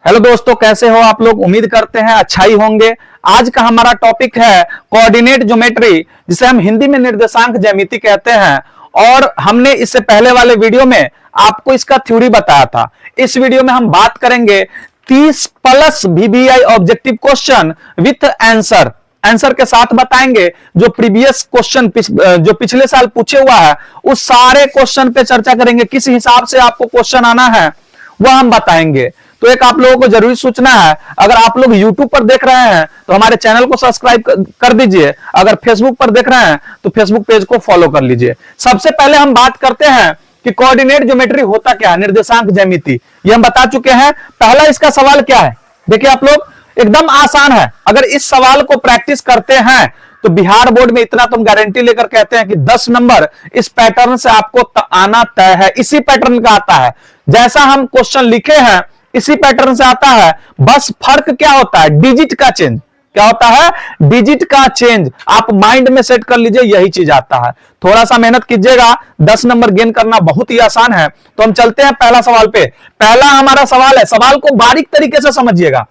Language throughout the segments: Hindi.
हेलो दोस्तों, कैसे हो आप लोग। उम्मीद करते हैं अच्छा ही होंगे। आज का हमारा टॉपिक है कोऑर्डिनेट ज्योमेट्री, जिसे हम हिंदी में निर्देशांक ज्यामिति कहते हैं। और हमने इससे पहले वाले वीडियो में आपको इसका थ्योरी बताया था। इस वीडियो में हम बात करेंगे 30 plus VBI objective question with answer के साथ बताएंगे। जो प्रीवियस क्वेश्चन जो पिछले साल पूछे हुआ है उस सारे क्वेश्चन पे चर्चा करेंगे। किस हिसाब से आपको क्वेश्चन आना है वह हम बताएंगे। तो एक आप लोगों को जरूरी सूचना है, अगर आप लोग YouTube पर देख रहे हैं तो हमारे चैनल को सब्सक्राइब कर दीजिए। अगर Facebook पर देख रहे हैं तो Facebook पेज को फॉलो कर लीजिए। सबसे पहले हम बात करते हैं कि कोऑर्डिनेट ज्योमेट्री होता क्या है, निर्देशांक ज्यामिति। ये हम बता चुके हैं। पहला इसका सवाल क्या है, देखिए आप लोग, एकदम आसान है। अगर इस सवाल को प्रैक्टिस करते हैं तो बिहार बोर्ड में इतना तुम गारंटी लेकर कहते हैं कि 10 नंबर इस पैटर्न से आपको आना तय है। इसी पैटर्न का आता है, जैसा हम क्वेश्चन लिखे हैं इसी पैटर्न से आता है। बस फर्क क्या होता है, डिजिट का चेंज। क्या होता है, डिजिट का चेंज। आप माइंड में सेट कर लीजिए, यही चीज आता है। थोड़ा सा मेहनत कीजिएगा, 10 नंबर गेन करना बहुत ही आसान है। तो हम चलते हैं पहला सवाल पे। पहला हमारा सवाल है, सवाल को बारीक तरीके से समझिएगा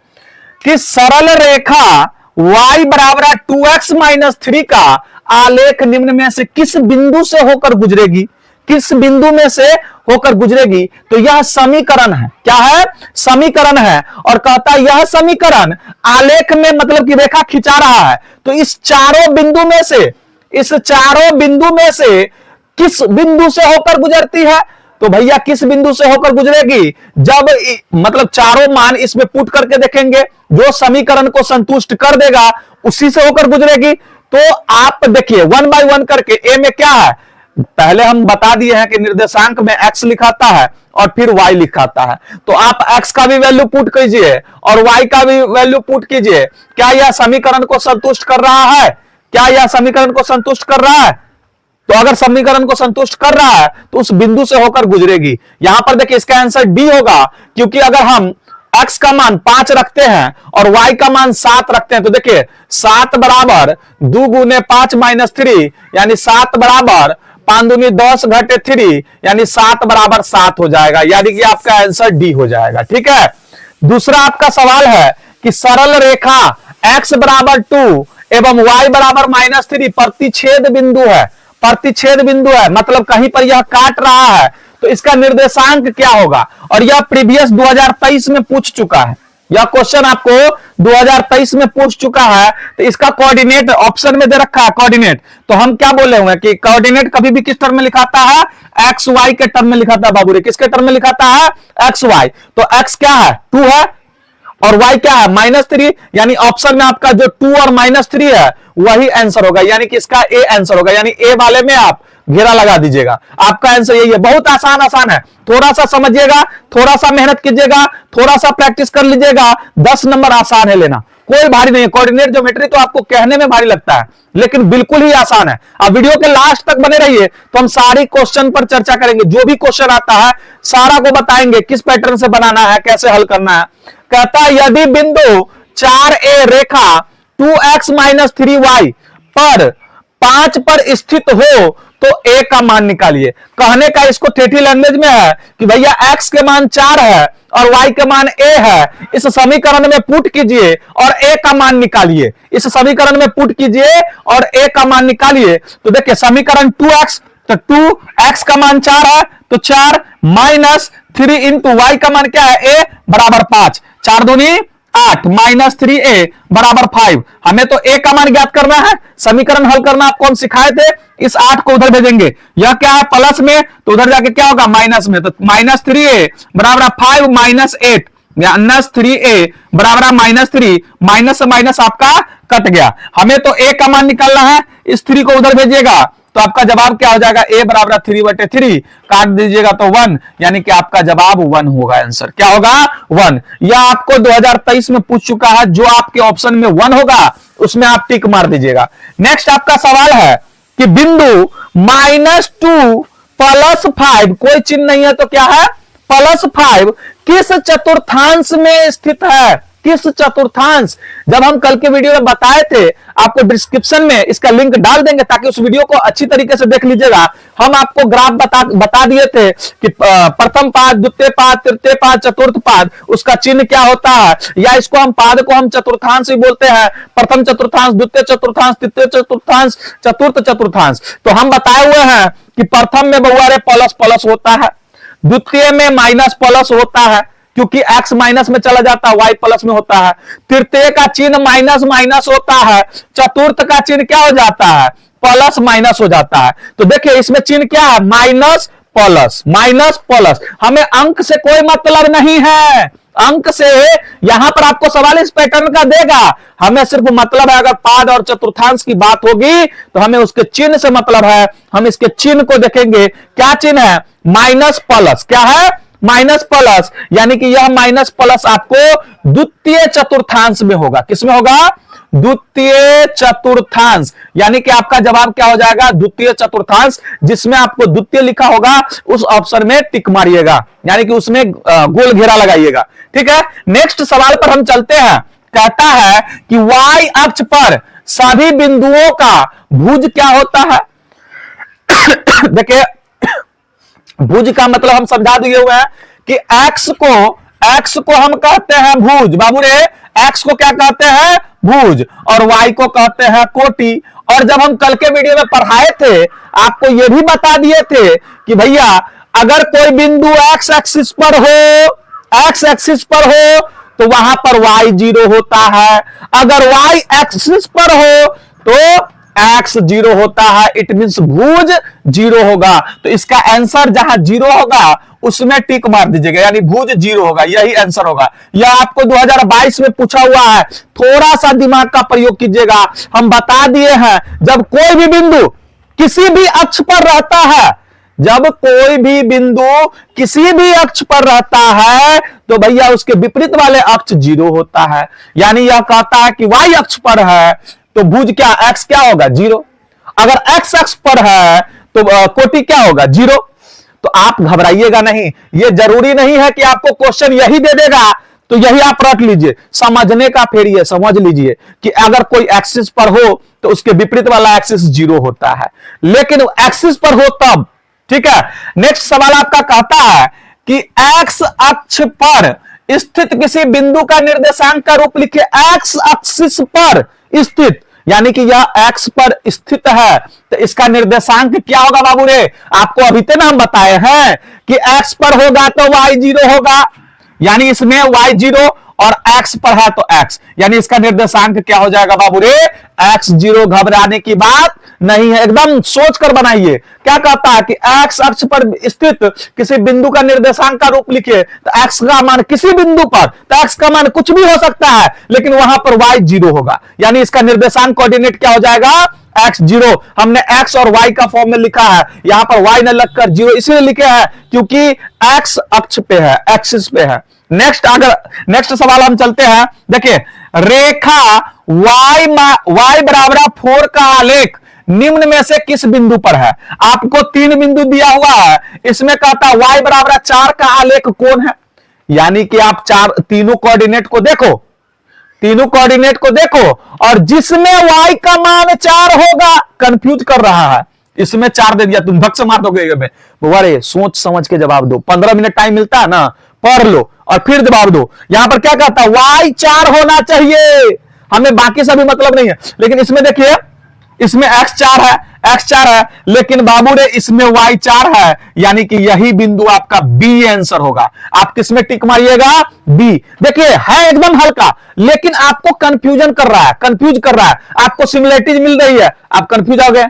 कि सरल रेखा y बराबर 2x माइनस 3 का आलेख निम्न में से किस बिंदु से होकर गुजरेगी। किस बिंदु में से होकर गुजरेगी, तो यह समीकरण है। क्या है, समीकरण है। और कहता है यह समीकरण आलेख में मतलब कि रेखा खिंचा रहा है। तो इस चारों बिंदु में से किस बिंदु से होकर गुजरती है। तो भैया किस बिंदु से होकर गुजरेगी, जब मतलब चारों मान इसमें पुट करके देखेंगे, जो समीकरण को संतुष्ट कर देगा उसी से होकर गुजरेगी। तो आप देखिए 1 बाय 1 करके ए में क्या है, पहले हम बता दिए हैं कि निर्देशांक में x लिखाता है और फिर y लिखाता है। तो आप x का भी वैल्यू पुट कीजिए और y का भी वैल्यू पुट कीजिए। क्या यह समीकरण को संतुष्ट कर रहा है, क्या यह समीकरण को संतुष्ट कर रहा है। तो अगर समीकरण को संतुष्ट कर रहा है तो उस बिंदु से होकर गुजरेगी। यहां पर देखिए इसका आंसर डी होगा, क्योंकि अगर हम x का मान 5 रखते हैं और y का मान 7 रखते हैं तो देखिए 7 बराबर 2 गुने 5 माइनस 3 यानी 7 बराबर 5 दूनी 10 घटे 3 यानी 7 बराबर 7 हो जाएगा। यानी कि आपका आंसर डी हो जाएगा। ठीक है। दूसरा आपका सवाल है कि सरल रेखा x बराबर 2 एवं y बराबर -3 प्रतिच्छेद बिंदु है। प्रतिच्छेद बिंदु है मतलब कहीं पर यह काट रहा है, तो इसका निर्देशांक क्या होगा। और यह प्रीवियस 2023 में पूछ चुका है। यह क्वेश्चन आपको 2023 में पूछ चुका है। तो इसका कोऑर्डिनेट ऑप्शन में दे रखा है, कोऑर्डिनेट। तो हम क्या बोले हुए कि कोऑर्डिनेट कभी भी किस टर्म में लिखाता है, एक्स वाई के टर्म में लिखाता है। बाबू रे, किसके टर्म में लिखाता है, एक्स वाई। तो एक्स क्या है, 2 है और y क्या है, -3। यानी ऑप्शन में आपका जो 2 और -3 है वही आंसर होगा। यानी कि इसका ए आंसर होगा। यानी ए वाले में आप घेरा लगा दीजिएगा। आपका आंसर यही है। बहुत आसान है। थोड़ा सा समझिएगा, थोड़ा सा मेहनत कीजिएगा, थोड़ा सा प्रैक्टिस कर लीजिएगा। 10 नंबर आसान है लेना, कोई भारी नहीं है। कोऑर्डिनेट ज्योमेट्री तो आपको कहने में भारी लगता है लेकिन बिल्कुल ही आसान है। आप वीडियो के लास्ट तक बने रहिए तो हम सारी क्वेश्चन पर चर्चा करेंगे। जो भी क्वेश्चन आता है सारा को बताएंगे, किस पैटर्न से बनाना है, कैसे हल करना है। कहता है यदि बिंदु 4a रेखा 2x माइनस 3y पर 5 पर स्थित हो तो a का मान निकालिए। कहने का इसको ठेठी लैंग्वेज में है कि भैया x के मान 4 है और y के मान a है। इस समीकरण में पुट कीजिए और a का मान निकालिए। इस समीकरण में पुट कीजिए और a का मान निकालिए। तो देखिए समीकरण 2x, तो 2x का मान 4 है तो 4 माइनस 3 इंटू y का मान क्या है, a बराबर 5। 4 दूनी 8 माइनस 3a बराबर 5। हमें तो a का मान ज्ञात करना है। समीकरण हल करना आपको हम सिखाए थे। इस 8 को उधर भेजेंगे। यह क्या है, प्लस में, तो उधर जाके क्या होगा, माइनस में। तो -3a बराबर 5 माइनस 8 -3a बराबर -3। माइनस से माइनस आपका कट गया। हमें तो a का मान निकालना है। इस 3 को उधर भेजिएगा तो आपका जवाब क्या हो जाएगा, a बराबर 3/3 काट दीजिएगा तो 1। यानी कि आपका जवाब 1 होगा। आंसर क्या होगा, 1। यह आपको 2023 में पूछ चुका है। जो आपके ऑप्शन में 1 होगा उसमें आप टिक मार दीजिएगा। नेक्स्ट आपका सवाल है कि बिंदु -2 + 5, कोई चिन्ह नहीं है तो क्या है, +5 किस चतुर्थांश में स्थित है। किस चतुर्थांश। जब हम कल के वीडियो में बताए थे, आपको डिस्क्रिप्शन में इसका लिंक डाल देंगे ताकि उस वीडियो को अच्छी तरीके से देख लीजिएगा। हम आपको ग्राफ बता दिए थे कि प्रथम पाद, द्वितीय पाद, तृतीय पाद, चतुर्थ पाद, उसका चिन्ह क्या होता है, या इसको हम पाद को हम चतुर्थांश भी बोलते हैं। प्रथम चतुर्थांश, द्वितीय चतुर्थांश, तृतीय चतुर्थांश, चतुर्थ चतुर्थांश। तो हम बताए हुए हैं कि प्रथम में बउआ रे प्लस प्लस होता है, द्वितीय में माइनस प्लस होता है क्योंकि x माइनस में चला जाता है, y प्लस में होता है। तृतीय का चिन्ह माइनस माइनस होता है, चतुर्थ का चिन्ह क्या हो जाता है, प्लस माइनस हो जाता है। तो देखिए इसमें चिन्ह क्या है, माइनस प्लस, माइनस प्लस। हमें अंक से कोई मतलब नहीं है, अंक से यहां पर आपको सवाल इस पैटर्न का देगा, हमें सिर्फ मतलब है अगर पाद और चतुर्थांश की बात होगी तो हमें उसके चिन्ह से मतलब है। हम इसके चिन्ह को देखेंगे, क्या चिन्ह है, माइनस प्लस। क्या है, माइनस प्लस, यानी कि यह माइनस प्लस आपको द्वितीय चतुर्थांश में होगा। किसमें होगा, द्वितीय चतुर्थांश। यानी कि आपका जवाब क्या हो जाएगा, द्वितीय चतुर्थांश। जिसमें आपको द्वितीय लिखा होगा उस ऑप्शन में टिक मारिएगा, यानी कि उसमें गोल घेरा लगाइएगा। ठीक है, नेक्स्ट सवाल पर हम चलते हैं। कहता है कि y अक्ष पर सभी बिंदुओं का भुज क्या होता है। देखिए भुज का मतलब हम समझा दिए हुए हैं कि x को हम कहते हैं भुज। बाबू रे x को क्या कहते हैं, भुज, और y को कहते हैं कोटि। और जब हम कल के वीडियो में पढ़ाए थे, आपको यह भी बता दिए थे कि भैया अगर कोई बिंदु x एक्सिस पर हो तो वहां पर y 0 होता है, अगर y एक्सिस पर हो तो x 0 होता है। इट मींस भुज 0 होगा। तो इसका आंसर जहां 0 होगा उसमें टिक मार दीजिएगा, यानी भुज 0 होगा, यही आंसर होगा। यह आपको 2022 में पूछा हुआ है, थोड़ा सा दिमाग का प्रयोग कीजिएगा। हम बता दिए हैं जब कोई भी बिंदु किसी भी अक्ष पर रहता है, जब कोई भी बिंदु किसी भी अक्ष पर रहता है तो भैया उसके विपरीत वाले अक्ष 0 होता है। यानी यह कहता है कि y अक्ष पर है तो भुज क्या, x क्या होगा, 0। अगर x अक्ष पर है तो कोटि क्या होगा, 0। तो आप घबराइएगा नहीं, यह जरूरी नहीं है कि आपको क्वेश्चन यही दे देगा तो यही आप रख लीजिए। समझने का फिर ये समझ लीजिए कि अगर कोई एक्सिस पर हो तो उसके विपरीत वाला एक्सिस 0 होता है, लेकिन एक्सिस पर हो तब। ठीक है, नेक्स्ट सवाल आपका कहता है कि x अक्ष पर स्थित किसी बिंदु का निर्देशांक का रूप लिखिए। x एक्सिस पर स्थित, यानी कि यह x पर स्थित है तो इसका निर्देशांक क्या होगा बाबू रे, आपको अभी तक हम बताए हैं कि x पर होगा तो y 0 होगा, यानी इसमें y 0 और x पर है तो x, यानी इसका निर्देशांक क्या हो जाएगा बाबू रे, x 0। घबराने की बात नहीं है, एकदम सोच कर बनाइए। क्या कहता है कि x अक्ष पर स्थित किसी बिंदु का निर्देशांक का रूप लिखिए, तो x का मान किसी बिंदु पर, तो x का मान कुछ भी हो सकता है लेकिन वहां पर y 0 होगा, यानी इसका निर्देशांक कोऑर्डिनेट क्या हो जाएगा, x 0। हमने x और y का फॉर्म में लिखा है, यहां पर y न लगकर 0 इसलिए लिखे हैं क्योंकि x अक्ष पे है, एक्सिस पे है। नेक्स्ट सवाल हम चलते हैं। देखिए रेखा y बराबर 4 का आलेख निम्न में से किस बिंदु पर है। आपको 3 बिंदु दिया हुआ है, इसमें कहता है y बराबर 4 का आलेख कौन है। यानी कि आप तीनों कोऑर्डिनेट को देखो और जिसमें y का मान 4 होगा, कंफ्यूज कर रहा है, इसमें 4 दे दिया, तुम भग से मार दोगे। अरे सोच समझ के जवाब दो, 15 मिनट टाइम मिलता है ना, पढ़ लो और फिर जवाब दो। यहां पर क्या कहता है, y 4 होना चाहिए, हमें बाकी सभी मतलब नहीं है। लेकिन इसमें देखिए, इसमें x 4 है, लेकिन बाबू रे इसमें y 4 है, यानी कि यही बिंदु आपका B आंसर होगा। आप किसमें टिक मारिएगा, B। देखिए है एकदम हल्का, लेकिन आपको कंफ्यूज कर रहा है, आपको सिमिलरिटीज मिल रही है, आप कंफ्यूज हो गए।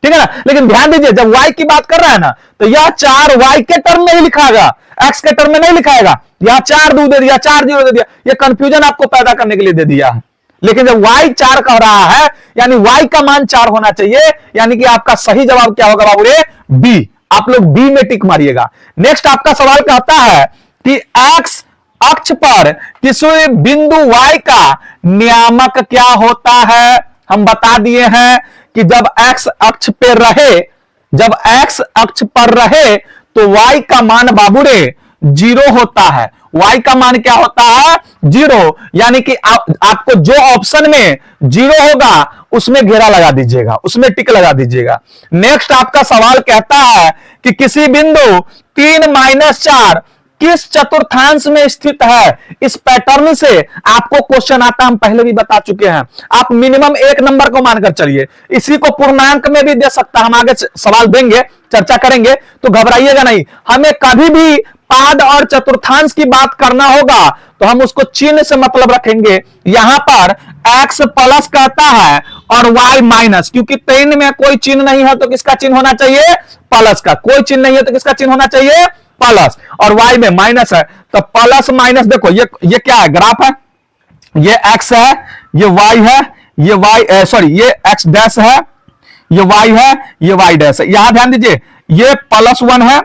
ठीक है ना, लेकिन ध्यान दीजिए जब y की बात कर रहा है ना तो यह 4 y के टर्म में ही लिखाएगा, x के टर्म में नहीं लिखाएगा। यह 4 2 दे दिया, 4 0 दे दिया, यह कंफ्यूजन आपको पैदा करने के लिए दे दिया है। लेकिन जब y 4 कह रहा है यानी y का मान 4 होना चाहिए, यानी कि आपका सही जवाब क्या होगा बाबू रे, B। आप लोग B में टिक मारिएगा। नेक्स्ट आपका सवाल कहता है कि x अक्ष पर किसी बिंदु y का नियामक क्या होता है। हम बता दिए हैं कि जब x अक्ष पर रहे तो y का मान बाबू रे 0 होता है। y का मान क्या होता है 0, यानी कि आपको जो ऑप्शन में 0 होगा उसमें घेरा लगा दीजिएगा, उसमें टिक लगा दीजिएगा। नेक्स्ट आपका सवाल कहता है कि किसी बिंदु 3-4 किस चतुर्थांश में स्थित है। इस पैटर्न से आपको क्वेश्चन आता, हम पहले भी बता चुके हैं। आप मिनिमम 1 नंबर को मानकर चलिए, इसी को पूर्णांक में भी दे सकता है। हम आगे सवाल देंगे, चर्चा करेंगे, तो घबराइएगा नहीं। हमें कभी भी पाद और चतुर्थांश की बात करना होगा तो हम उसको चिन्ह से मतलब रखेंगे। यहां पर x प्लस कहता है और y माइनस, क्योंकि 3 में कोई चिन्ह नहीं है तो किसका चिन्ह होना चाहिए, प्लस का। कोई चिन्ह नहीं है तो किसका चिन्ह होना चाहिए, प्लस, और y में माइनस है तो प्लस माइनस। देखो ये क्या है, ग्राफ है, ये x है, ये y है, ये y सॉरी ये x डैश है, ये y है, ये y डैश है। यहां ध्यान दीजिए, ये +1 है,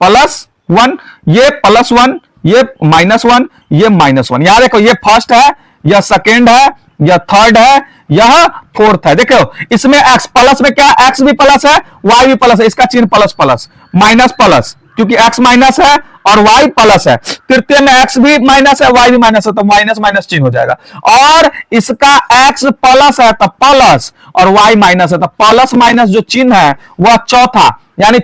+1, ये +1, ये -1, ये -1। यहां देखो, ये फर्स्ट है, यह सेकेंड है, यह थर्ड है, यह फोर्थ है। देखो इसमें x प्लस में क्या, x भी प्लस है, y भी प्लस है, इसका चिन्ह प्लस प्लस, माइनस प्लस, क्योंकि x माइनस है और y प्लस है। तृतीय में x भी माइनस है, y भी माइनस है, तो माइनस माइनस चिन्ह हो जाएगा। और इसका x प्लस है तो प्लस, और y माइनस है तो प्लस माइनस जो चिन्ह है वह चौथा, यानी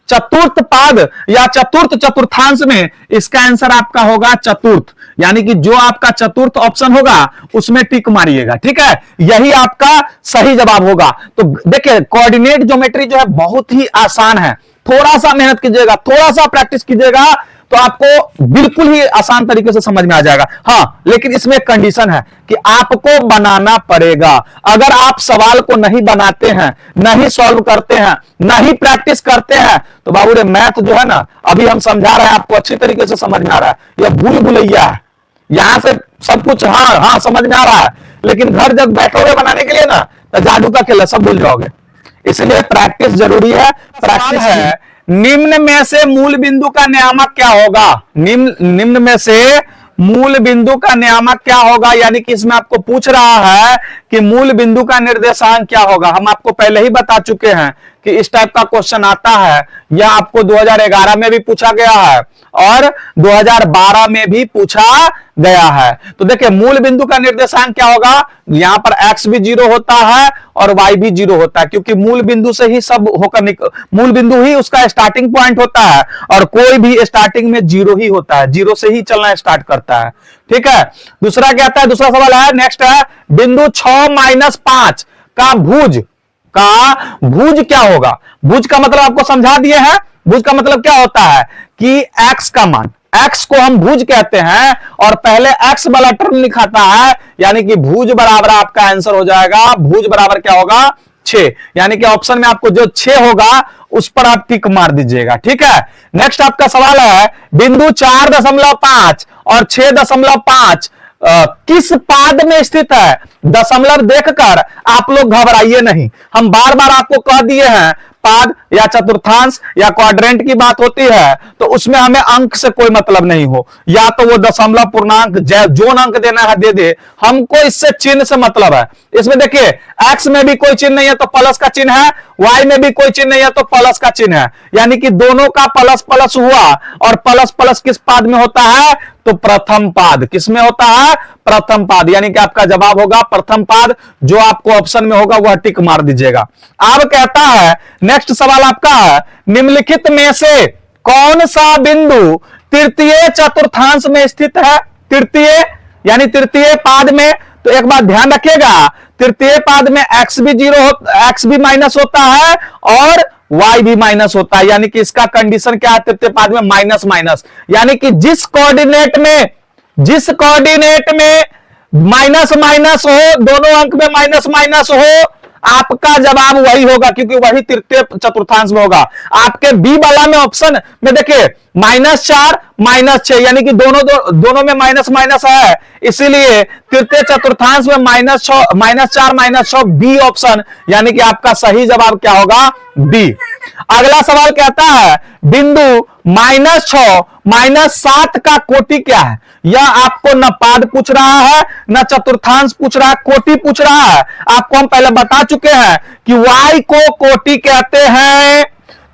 चतुर्थ पाद या चतुर्थ चतुर्थांश में इसका आंसर आपका होगा चतुर्थ, यानी कि जो आपका चतुर्थ ऑप्शन होगा उसमें टिक मारिएगा। ठीक है, यही आपका सही जवाब होगा। तो देखिए, कोऑर्डिनेट ज्योमेट्री जो है बहुत ही आसान है। थोड़ा सा मेहनत कीजिएगा, थोड़ा सा प्रैक्टिस कीजिएगा तो आपको बिल्कुल ही आसान तरीके से समझ में आ जाएगा। हाँ, लेकिन इसमें एक कंडीशन है कि आपको बनाना पड़ेगा। अगर आप सवाल को नहीं बनाते हैं, नहीं सॉल्व करते हैं, नहीं प्रैक्टिस करते हैं, तो बाबू रे मैथ जो है ना, अभी हम समझा रहे हैं आपको, अच्छी तरीके से समझ में आ रहा है। यह भूल भुलैया है, यहां से सब कुछ हाँ समझ में आ रहा है, लेकिन घर जब बैठोगे बनाने के लिए ना, तो जादू का खेल सब भूल जाओगे। इसलिए प्रैक्टिस जरूरी है। प्रैक्टिस है, निम्न में से मूल बिंदु का नियामक क्या होगा। निम्न में से मूल बिंदु का नियामक क्या होगा, यानी कि इसमें आपको पूछ रहा है कि मूल बिंदु का निर्देशांक क्या होगा। हम आपको पहले ही बता चुके हैं कि इस टाइप का क्वेश्चन आता है। यह आपको 2011 में भी पूछा गया है और 2012 में भी पूछा गया है। तो देखिए, मूल बिंदु का निर्देशांक क्या होगा। यहां पर x भी 0 होता है और y भी 0 होता है, क्योंकि मूल बिंदु से ही सब होकर मूल बिंदु ही उसका स्टार्टिंग पॉइंट होता है, और कोई भी स्टार्टिंग में 0 ही होता है, 0 से ही चलना स्टार्ट करता है। ठीक है, दूसरा क्या आता है, दूसरा सवाल है, नेक्स्ट है, बिंदु 6-5 का भुज क्या होगा। भुज का मतलब आपको समझा दिए हैं। भुज का मतलब क्या होता है कि x का मान, x को हम भुज कहते हैं और पहले x वाला टर्म लिखाता है, यानी कि भुज बराबर आपका आंसर हो जाएगा। भुज बराबर क्या होगा, 6, यानी कि ऑप्शन में आपको जो 6 होगा उस पर आप टिक मार दीजिएगा। ठीक है, नेक्स्ट आपका सवाल है, बिंदु 4.5 और 6.5 किस पाद में स्थित है। दशमलव देखकर आप लोग घबराइए नहीं, हम बार बार आपको कह दिए हैं, पाद या चतुर्थांश या क्वाड्रेंट की बात होती है तो उसमें हमें अंक से कोई मतलब नहीं हो, या तो वो दशमलव, पूर्णांक, जोन अंक देना है दे दे, हमको इससे चिन्ह से मतलब है। इसमें देखिए, x में भी कोई चिन्ह नहीं है तो प्लस का चिन्ह है, y में भी कोई चिन्ह नहीं है तो प्लस का चिन्ह है, यानी कि दोनों का प्लस प्लस हुआ। और प्लस प्लस किस पाद में होता है, तो प्रथम पाद। किसमें होता है, प्रथम पाद, यानी कि आपका जवाब होगा प्रथम पाद। जो आपको ऑप्शन में होगा वह टिक मार दीजिएगा। अब कहता है, नेक्स्ट सवाल आपका है, निम्नलिखित में से कौन सा बिंदु तृतीय चतुर्थांश में स्थित है। तृतीय यानी तृतीय पाद में, तो एक बात ध्यान रखिएगा, तृतीय पाद में x भी 0 x भी माइनस होता है और y भी माइनस होता है, यानी कि इसका कंडीशन क्या है, तृतीय पाद में माइनस माइनस, यानी कि जिस कोऑर्डिनेट में माइनस माइनस हो, दोनों अंक में माइनस माइनस हो, आपका जवाब वही होगा, क्योंकि वही तृतीय चतुर्थांश में होगा। आपके बी वाला में ऑप्शन में देखिए, -4 -6, यानी कि दोनों में माइनस माइनस है, इसीलिए तृतीय चतुर्थांश में -4 -6 बी ऑप्शन, यानी कि आपका सही जवाब क्या होगा, बी। अगला सवाल कहता है, बिंदु -6 -7 का कोटि क्या है। यह आपको न पाद पूछ रहा है, न चतुर्थांश पूछ रहा है, कोटि पूछ रहा है। आपको हम पहले बता चुके हैं कि y को कोटि कहते हैं,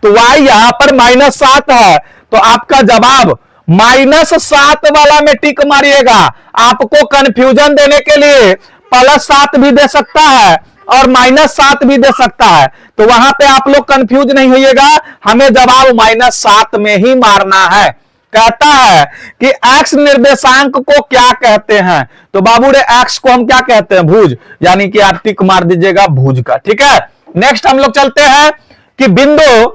तो y यहां पर -7 है, तो आपका जवाब -7 वाला में टिक मारिएगा। आपको कंफ्यूजन देने के लिए +7 भी दे सकता है और -7 भी दे सकता है, तो वहां पे आप लोग कंफ्यूज नहीं होइएगा, हमें जवाब -7 में ही मारना है। कहता है कि एक्स निर्देशांक को क्या कहते हैं, तो बाबू रे एक्स को हम क्या कहते हैं, भुज, यानी कि आप टिक मार दीजिएगा भुज का। ठीक है, नेक्स्ट हम लोग चलते हैं कि बिंदु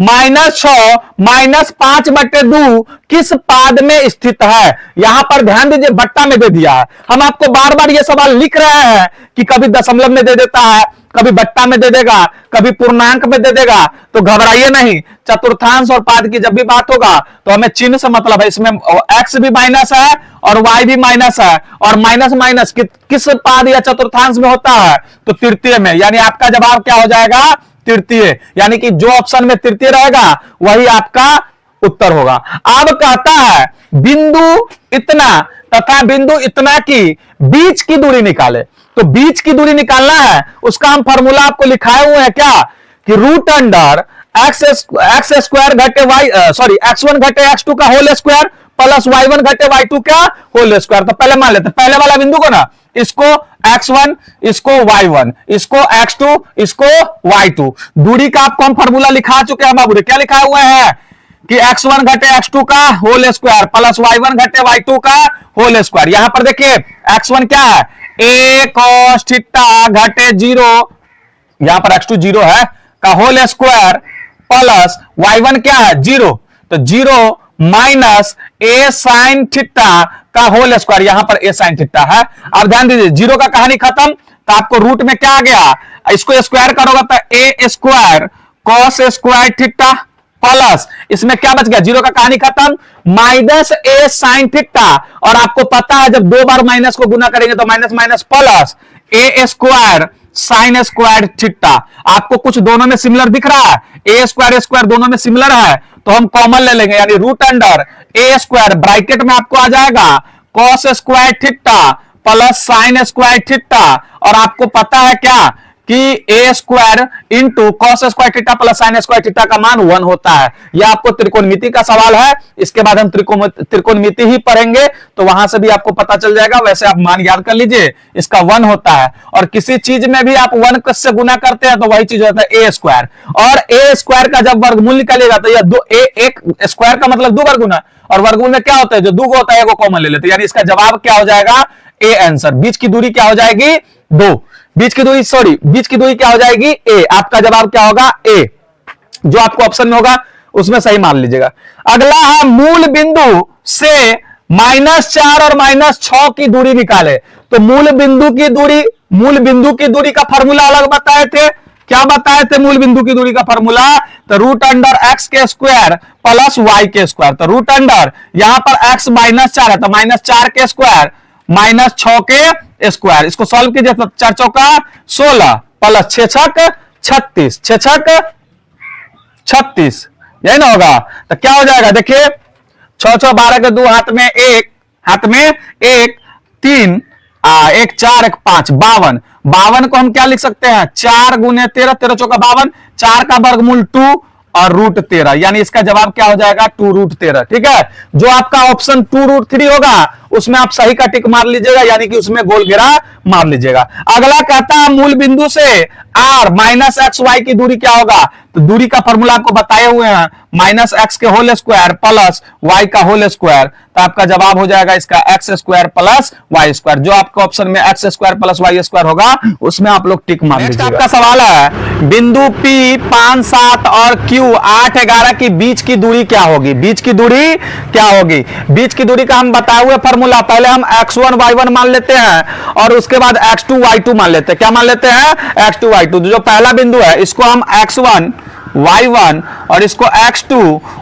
-6 -5/2 किस पाद में स्थित है। यहां पर ध्यान दीजिए, बट्टा में दे दिया है। हम आपको बार बार ये सवाल लिख रहे हैं कि कभी दशमलव में दे देता है, कभी बट्टा में दे देगा, कभी पूर्णांक में दे देगा, तो घबराइए नहीं। चतुर्थांश और पाद की जब भी बात होगा तो हमें चिन्ह से मतलब है, इसमें एक्स भी माइनस है और वाई भी माइनस है, और माइनस माइनस किस पाद या चतुर्थांश में होता है, तो तृतीय में, यानी आपका जवाब क्या हो जाएगा, तृतीय, यानी कि जो ऑप्शन में तृतीय रहेगा वही आपका उत्तर होगा। अब कहता है बिंदु इतना तथा बिंदु इतना की बीच की दूरी निकाले, तो बीच की दूरी निकालना है, उसका हम फॉर्मूला आपको लिखाए हुए हैं क्या, कि रूट अंडर एक्स स्क्वायर घटे वाई, सॉरी x1 घटे x2 का होल स्क्वायर प्लस y1 घटे y2 का होल स्क्वायर। तो पहले मान लेते हैं पहले वाला बिंदु को ना, इसको x1, इसको y1, इसको x2, इसको y2, दूरी का आपको हम फॉर्मूला लिखा चुके हैं बाबू, क्या लिखा हुआ है कि x1 घटे x2 का होल स्क्वायर प्लस y1 घटे y2 का होल स्क्वायर। यहां पर देखिए x1 क्या है, a cos थीटा घटे 0, यहां पर x2 0 है का होल स्क्वायर प्लस y1 क्या है 0, तो 0 माइनस a sin थीटा का होल स्क्वायर, यहां पर a sin थीटा है। अब ध्यान दीजिए 0 का कहानी खत्म, तो आपको रूट में क्या आ गया, इसको स्क्वायर करोगे तो a square cos square theta plus इसमें क्या बच गया, 0 का कहानी खत्म, माइनस a sin थीटा, और आपको पता है जब 2 बार माइनस को गुना करेंगे तो minus minus plus a square sine square theta. आपको कुछ दोनों में सिमिलर दिख रहा है, a स्क्वायर दोनों में सिमिलर है, तो हम कॉमन ले लेंगे, यानी root under a square bracket में आपको आ जाएगा cos square theta plus sine square theta, और आपको पता है क्या कि a square into cos square theta plus sine square theta का मान 1 होता है। यह आपको त्रिकोणमिति का सवाल है, इसके बाद हम त्रिकोणमिति ही पढ़ेंगे, तो वहां से भी आपको पता चल जाएगा। वैसे आप मान याद कर लीजिए, इसका 1 होता है, और किसी चीज में भी आप 1 से गुना करते हैं तो वही चीज होता है a स्क्वायर, और a स्क्वायर का जब वर्गमूल निकलेगा तो यह एक स्क्वायर का मतलब 2 बार गुना, और वर्गमूल में क्या होता है, जो 2 होता है वो कॉमन ले लेते हैं, यानी इसका जवाब क्या हो जाएगा, a आंसर। बीच की दूरी क्या हो जाएगी, 2, बीच की दूरी क्या हो जाएगी, a। आपका जवाब क्या होगा, a, जो आपको ऑप्शन में होगा उसमें सही मान लीजिएगा। अगला है मूल बिंदु से -4 और -6 की दूरी निकाले, तो मूल बिंदु की दूरी का फॉर्मूला अलग बताए थे, क्या बताए थे मूल बिंदु की दूरी का फॉर्मूला, तो रूट अंडर x के स्क्वायर प्लस y के स्क्वायर, तो रूट अंडर यहां पर x -4 है तो -4 के स्क्वायर माइनस 6 के स्क्वायर, इसको सॉल्व कीजिए तो 4 चौका 16 प्लस 6 छक 36, 6 छक 36, यही ना होगा, तो क्या हो जाएगा, देखिए 6 6 12 के 2 हाथ में 1 3 1 4 1 5 52 को हम क्या लिख सकते हैं, 4 गुने 13, 13 चौका 52, 4 का वर्गमूल 2 और रूट 13, यानी इसका जवाब क्या हो जाएगा, 2 रूट 13। ठीक है, जो आपका ऑप्शन 2 रूट 3 होगा उसमें आप सही का टिक मार लीजिएगा, यानी कि उसमें गोल घेरा मार लीजिएगा। अगला कहता है मूल बिंदु से r माइनस एक्स वाई की दूरी क्या होगा, तो दूरी का फॉर्मूला आपको बताए हुए हैं, माइनस एक्स के होल स्क्वायर प्लस वाई का होल स्क्वायर, तो आपका जवाब हो जाएगा इसका X square plus Y square. जो आपका ऑप्शन में X square plus Y square होगा उसमें आप लोग टिक मार लीजिएगा। आपका सवाल है बिंदु P 5 7 और Q 8 11 की बीच की दूरी क्या होगी, बीच की दूरी क्या होगी, बीच की दूरी का हम बताए हुए फॉर्मूला, पहले हम x1 y1 मान लेते हैं और उसके बाद x2 y2 मान लेते हैं, क्या मान लेते हैं, x2 y2। जो पहला बिंदु है इसको हम x1 y1 और इसको x2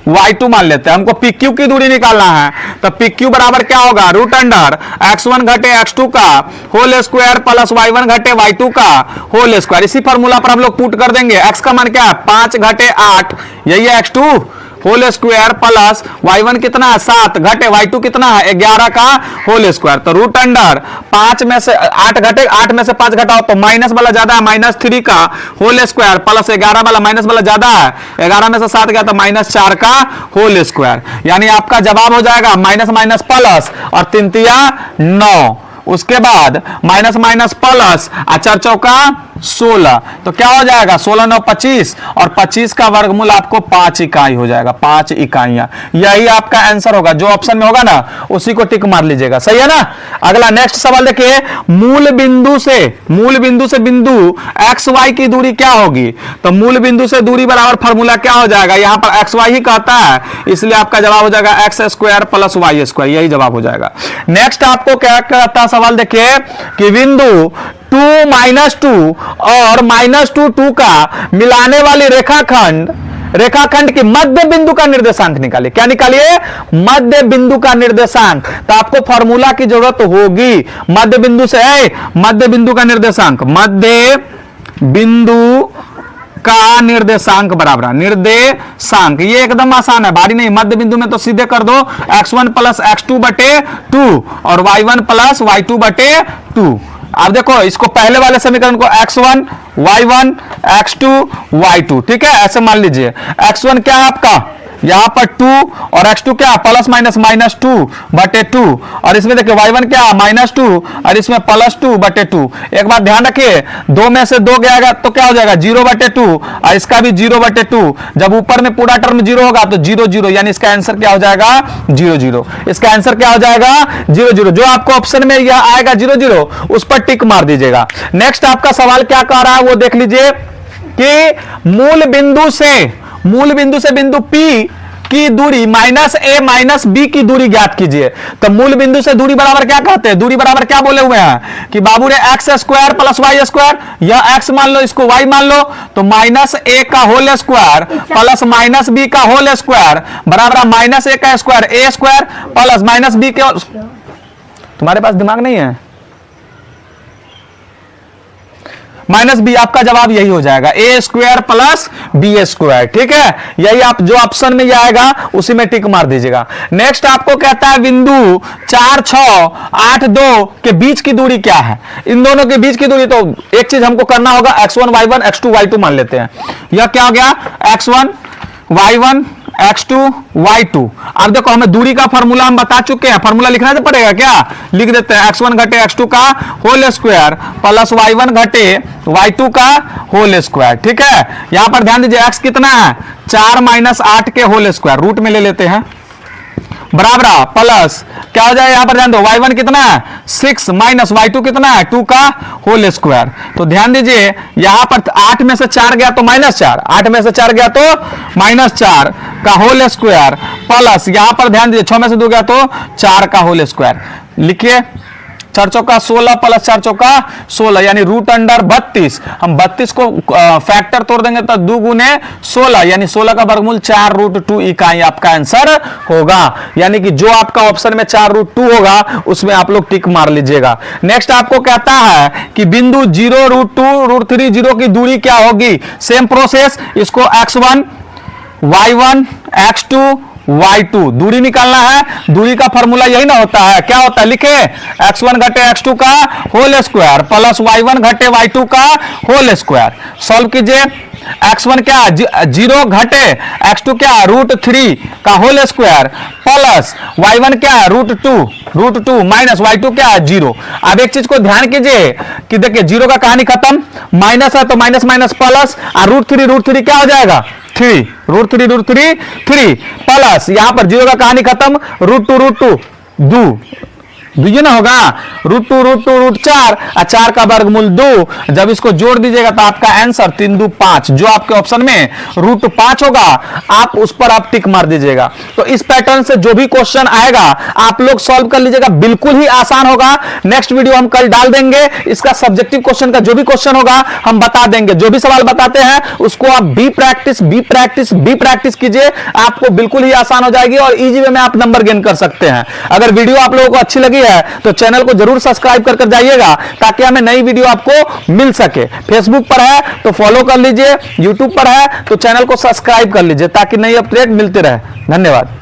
y2 मान लेते हैं, हमको PQ की दूरी निकालना है, तो PQ बराबर क्या होगा, रूट अंडर x1 घटे x2 का होल स्क्वायर प्लस y1 घटे y2 का होल स्क्वायर। इसी फॉर्मूला पर हम लोग पुट कर देंगे, x का मान क्या है 5 घटे 8, यही है x2 whole square plus y1 कितना है 7 घटे y2 कितना है 11 का होल स्क्वायर। तो रूट अंडर 5 में से 8 घटे 8 में से 5 घटाओ तो माइनस वाला ज्यादा है -3 का होल स्क्वायर प्लस 11 वाला माइनस वाला ज्यादा है 11 में से 7 गया तो -4 का होल स्क्वायर। यानी आपका जवाब हो जाएगा माइनस माइनस प्लस और 3 तिया 9, उसके बाद माइनस माइनस प्लस 4 चौका 16, तो क्या हो जाएगा 16 9 25 और 25 का वर्गमूल आपको 5 इकाई हो जाएगा, 5 इकाइयां। यही आपका आंसर होगा, जो ऑप्शन में होगा ना उसी को टिक मार लीजिएगा, सही है ना। अगला नेक्स्ट सवाल देखिए, मूल बिंदु से बिंदु एक्स वाई की दूरी क्या होगी। तो मूल बिंदु से दूरी बराबर फॉर्मूला क्या हो जाएगा, यहां पर एक्स वाई ही कहता है, इसलिए आपका जवाब हो जाएगा X square plus Y square, यही जवाब हो जाएगा। नेक्स्ट आपको क्या कहता है सवाल देखिए कि बिंदु 2 -2 और -2 2 का मिलाने वाली रेखाखंड की मध्य बिंदु का निर्देशांक निकालिए। क्या निकालिए, मध्य बिंदु का निर्देशांक। तो आपको फॉर्मूला की जरूरत होगी, मध्य बिंदु से मध्य बिंदु का निर्देशांक, मध्य बिंदु का निर्देशांक बराबर निर्देशांक, ये एकदम आसान है, भारी नहीं। मध्य बिंदु में तो सीधे कर दो x1 प्लस x2 बटे 2 और y1 प्लस y2 बटे 2। अब देखो इसको पहले वाले समीकरण को x1 y1 x2 y2, ठीक है, ऐसे मान लीजिए। x1 क्या है आपका यहां पर 2 और x2 क्या प्लस माइनस -2 बटे 2 और इसमें देखिए y1 क्या -2 और इसमें +2 बटे 2। एक बात ध्यान रखिए, 2 में से 2 गया तो क्या हो जाएगा 0 बटे 2 और इसका भी 0 बटे 2। जब ऊपर में पूरा टर्म 0 होगा तो 0 0, यानी इसका आंसर क्या हो जाएगा 0 0। इसका आंसर क्या हो जाएगा 0 0। जो आपको ऑप्शन में यह आएगा 0 0 उस पर टिक मार दीजिएगा। नेक्स्ट आपका सवाल क्या कह रहा है वो देख लीजिए कि मूल बिंदु से बिंदु P की दूरी -a -b की दूरी ज्ञात कीजिए। तो मूल बिंदु से दूरी बराबर क्या कहते हैं, दूरी बराबर क्या बोले हुए हैं कि बाबू रे x square plus Y square, यह x मान लो इसको y मान लो, तो -a का होल स्क्वायर प्लस -b का होल स्क्वायर बराबर -a का square a square plus -b के। तुम्हारे पास दिमाग नहीं है, -b आपका जवाब यही हो जाएगा, a square plus b square, ठीक है। यही आप जो ऑप्शन में आएगा उसी में टिक मार दीजिएगा। नेक्स्ट आपको कहता है बिंदु 4 6 8 2 के बीच की दूरी क्या है। इन दोनों के बीच की दूरी, तो एक चीज हमको करना होगा, x1 y1 x2 y2 मान लेते हैं। यह क्या हो गया x1 y1 x2 y2। अब देखो हमें दूरी का फॉर्मूला हम बता चुके हैं, फॉर्मूला लिखना तो पड़ेगा, क्या लिख देते हैं x1 घटे x2 का होल स्क्वायर प्लस y1 घटे y2 का होल स्क्वायर, ठीक है। यहां पर ध्यान दीजिए x कितना है 4 - 8 के होल स्क्वायर, रूट में ले लेते हैं, बराबर प्लस क्या हो जाए, यहां पर ध्यान दो y1 कितना है 6 माइनस y2 कितना है 2 का होल स्क्वायर। तो ध्यान दीजिए यहां पर 8 में से 4 गया तो -4, 8 में से 4 गया तो -4 का होल स्क्वायर प्लस यहां पर ध्यान दीजिए 6 में से 2 गया तो 4 का होल स्क्वायर। लिखिए 4 चौका 16 प्लस 4 चौका 16, यानी रूट अंडर 32। हम 32 को फैक्टर तोड़ देंगे तो 2 गुने 16, यानी 16 का वर्गमूल 4√2 इकाई आपका आंसर होगा। यानी कि जो आपका ऑप्शन में 4√2 होगा उसमें आप लोग टिक मार लीजिएगा। नेक्स्ट आपको कहता है कि बिंदु 0√2√3 0 की दूरी क्या होगी। सेम प्रोसेस, इसको x1 y1 x2 y2 दूरी निकालना है। दूरी का फॉर्मूला यही ना होता है, क्या होता है लिखे x1 घटे x2 का होल स्क्वायर प्लस y1 घटे y2 का होल स्क्वायर। सॉल्व कीजिए, x1 क्या 0 घटे x2 क्या √3 का होल स्क्वायर प्लस y1 क्या √2 माइनस y2 क्या 0। अब एक चीज को ध्यान कीजिए कि देखिए 0 का कहानी खत्म, माइनस है तो माइनस माइनस प्लस, और √3 क्या हो जाएगा 3 √3 प्लस यहां पर 0 का कहानी खत्म, √2 2 ना होगा, √2 और 4 का वर्गमूल 2। जब इसको जोड़ दीजिएगा तो आपका आंसर 3 2 5, जो आपके ऑप्शन में √5 होगा आप उस पर आप टिक मार दीजिएगा। तो इस पैटर्न से जो भी क्वेश्चन आएगा आप लोग सॉल्व कर लीजिएगा, बिल्कुल ही आसान होगा। नेक्स्ट वीडियो हम कल डाल देंगे, इसका सब्जेक्टिव क्वेश्चन का जो भी क्वेश्चन होगा हम बता देंगे। जो भी सवाल बताते हैं उसको आप बी प्रैक्टिस कीजिए, आपको बिल्कुल ही आसान हो जाएगी और इजी वे में आप नंबर गेन कर सकते हैं। अगर वीडियो आप लोगों को अच्छी लगी नहीं है तो चैनल को जरूर सब्सक्राइब कर जाइएगा, ताकि हमें नई वीडियो आपको मिल सके। फेसबुक पर है तो फॉलो कर लीजिए, यूट्यूब पर है तो चैनल को सब्सक्राइब कर लीजिए, ताकि नई अपडेट मिलते रहे। धन्यवाद।